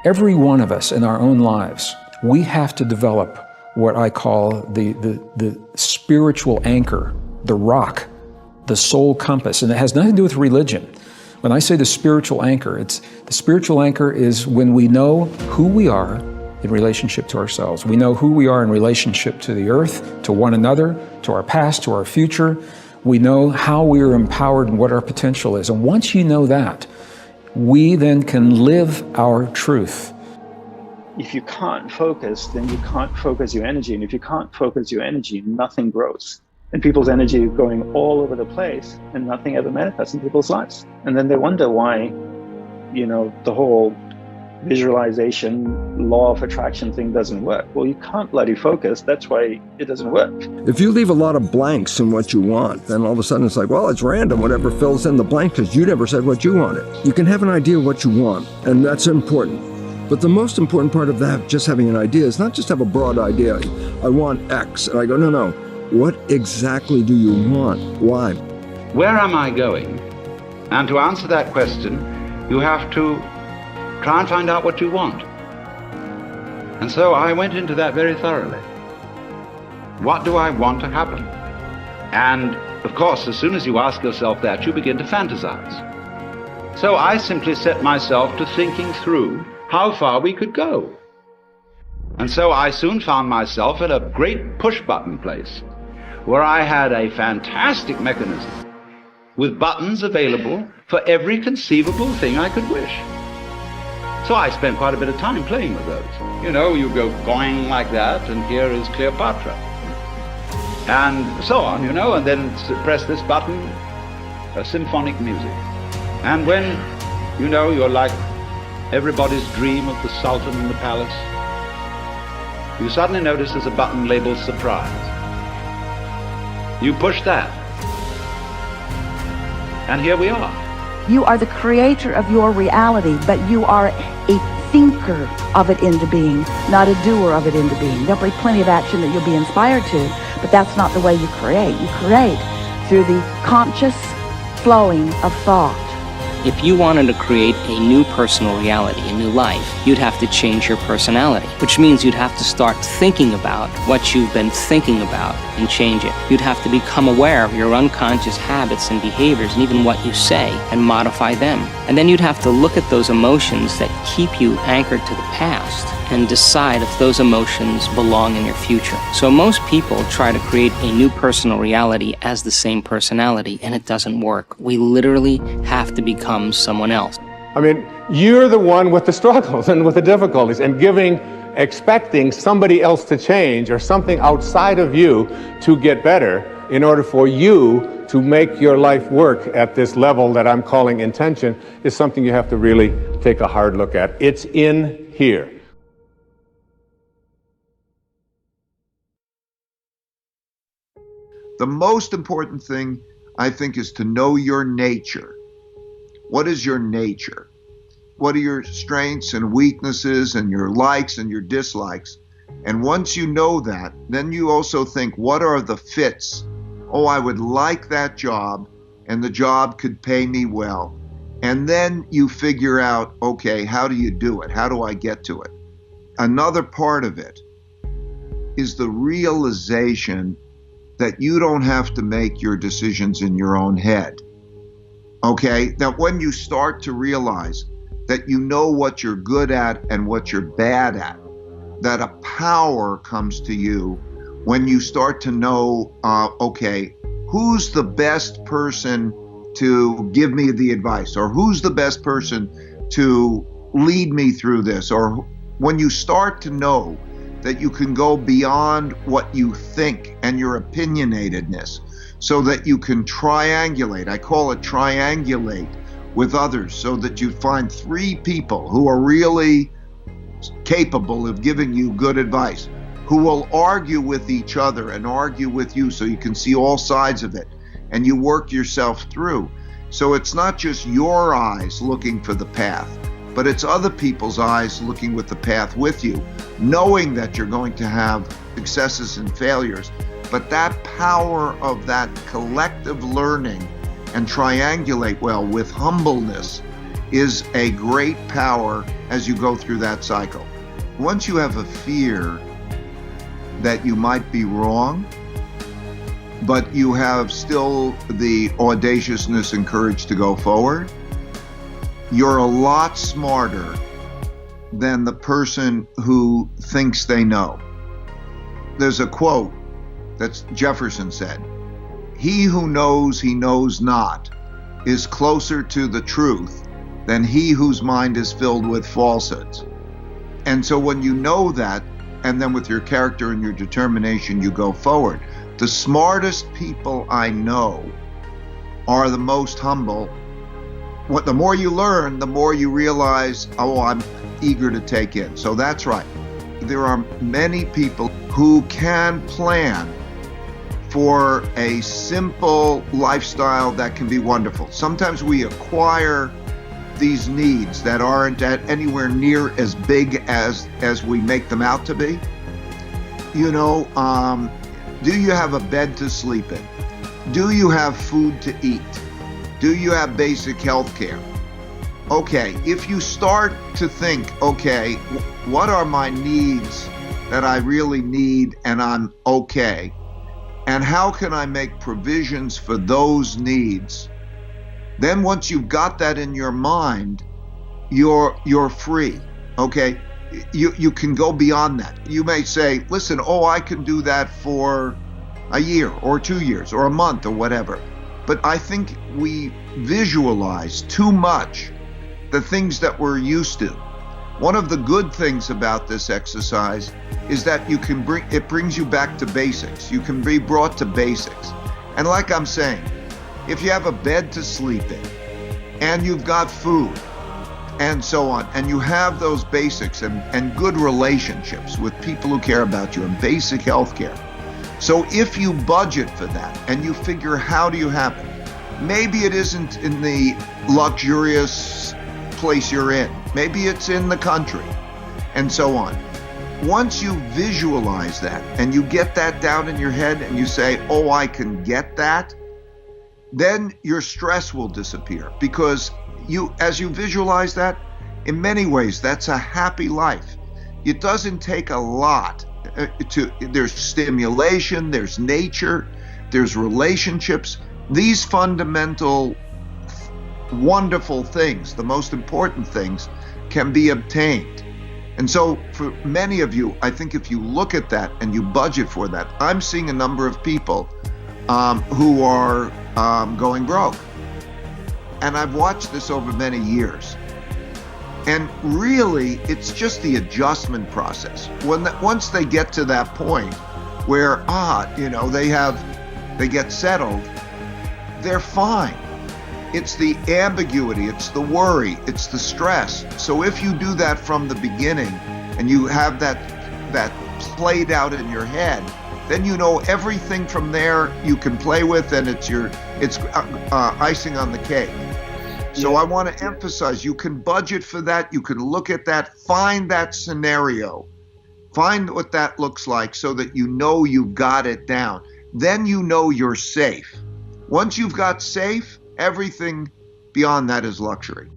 Every one of us in our own lives, we have to develop what I call the spiritual anchor, the rock, the soul compass, and it has nothing to do with religion. When I say the spiritual anchor, the spiritual anchor is when we know who we are in relationship to ourselves. We know who we are in relationship to the earth, to one another, to our past, to our future. We know how we are empowered and what our potential is. And once you know that, we then can live our truth. If you can't focus, then you can't focus your energy. And if you can't focus your energy, nothing grows. And people's energy is going all over the place and nothing ever manifests in people's lives. And then they wonder why, the whole visualization, law of attraction thing doesn't work. Well, you can't bloody focus. That's why it doesn't work. If you leave a lot of blanks in what you want, then all of a sudden it's like, well, it's random, whatever fills in the blank because you never said what you wanted. You can have an idea of what you want, and that's important. But the most important part of that, just having an idea, is not just have a broad idea. I want X. And I go, no. What exactly do you want? Why? Where am I going? And to answer that question, you have to try and find out what you want. And so I went into that very thoroughly. What do I want to happen? And of course, as soon as you ask yourself that, you begin to fantasize. So I simply set myself to thinking through how far we could go. And so I soon found myself at a great push-button place where I had a fantastic mechanism with buttons available for every conceivable thing I could wish. So I spent quite a bit of time playing with those. You go going like that, and here is Cleopatra. And so on, and then press this button, symphonic music. And when, you're like everybody's dream of the Sultan in the palace, you suddenly notice there's a button labeled surprise. You push that, and here we are. You are the creator of your reality, but you are a thinker of it into being, not a doer of it into being. There'll be plenty of action that you'll be inspired to, but that's not the way you create. You create through the conscious flowing of thought. If you wanted to create a new personal reality, a new life, you'd have to change your personality, which means you'd have to start thinking about what you've been thinking about and change it. You'd have to become aware of your unconscious habits and behaviors and even what you say and modify them. And then you'd have to look at those emotions that keep you anchored to the past and decide if those emotions belong in your future. So most people try to create a new personal reality as the same personality, and it doesn't work. We literally have to become someone else. I mean, you're the one with the struggles and with the difficulties, and expecting somebody else to change or something outside of you to get better in order for you to make your life work at this level that I'm calling intention is something you have to really take a hard look at. It's in here. The most important thing, I think, is to know your nature. What is your nature? What are your strengths and weaknesses and your likes and your dislikes? And once you know that, then you also think, what are the fits? Oh, I would like that job, and the job could pay me well. And then you figure out, okay, how do you do it? How do I get to it? Another part of it is the realization that you don't have to make your decisions in your own head. Okay? Now, when you start to realize that you know what you're good at and what you're bad at, that a power comes to you when you start to know, okay, who's the best person to give me the advice, or who's the best person to lead me through this, or when you start to know that you can go beyond what you think and your opinionatedness so that you can triangulate. I call it triangulate with others, so that you find 3 people who are really capable of giving you good advice, who will argue with each other and argue with you so you can see all sides of it and you work yourself through. So it's not just your eyes looking for the path, but it's other people's eyes looking with the path with you, knowing that you're going to have successes and failures. But that power of that collective learning and triangulate well with humbleness is a great power as you go through that cycle. Once you have a fear that you might be wrong, but you have still the audaciousness and courage to go forward, you're a lot smarter than the person who thinks they know. There's a quote that Jefferson said, "He who knows he knows not is closer to the truth than he whose mind is filled with falsehoods." And so when you know that, and then with your character and your determination, you go forward. The smartest people I know are the most humble. The more you learn, the more you realize, oh, I'm eager to take in. So that's right. There are many people who can plan for a simple lifestyle that can be wonderful. Sometimes we acquire these needs that aren't anywhere near as big as we make them out to be. You know, do you have a bed to sleep in? Do you have food to eat? Do you have basic health care? Okay, if you start to think, okay, what are my needs that I really need and I'm okay? And how can I make provisions for those needs? Then once you've got that in your mind, you're free, okay? You can go beyond that. You may say, listen, I can do that for a year or 2 years or a month or whatever. But I think we visualize too much the things that we're used to. One of the good things about this exercise is that it brings you back to basics. You can be brought to basics. And like I'm saying, if you have a bed to sleep in and you've got food and so on, and you have those basics and good relationships with people who care about you and basic health care. So if you budget for that and you figure how do you have it, maybe it isn't in the luxurious place you're in. Maybe it's in the country and so on. Once you visualize that and you get that down in your head and you say, I can get that, then your stress will disappear because as you visualize that, in many ways, that's a happy life. It doesn't take a lot. There's stimulation, there's nature, there's relationships. These fundamental, wonderful things, the most important things, can be obtained. And so for many of you, I think if you look at that and you budget for that, I'm seeing a number of people who are going broke. And I've watched this over many years. And really, it's just the adjustment process. Once they get to that point where, they get settled, they're fine. It's the ambiguity, it's the worry, it's the stress. So if you do that from the beginning and you have that played out in your head, then you know everything from there you can play with, and it's icing on the cake. So I want to emphasize, you can budget for that, you can look at that, find that scenario, find what that looks like so that you know you've got it down. Then you know you're safe. Once you've got safe, everything beyond that is luxury.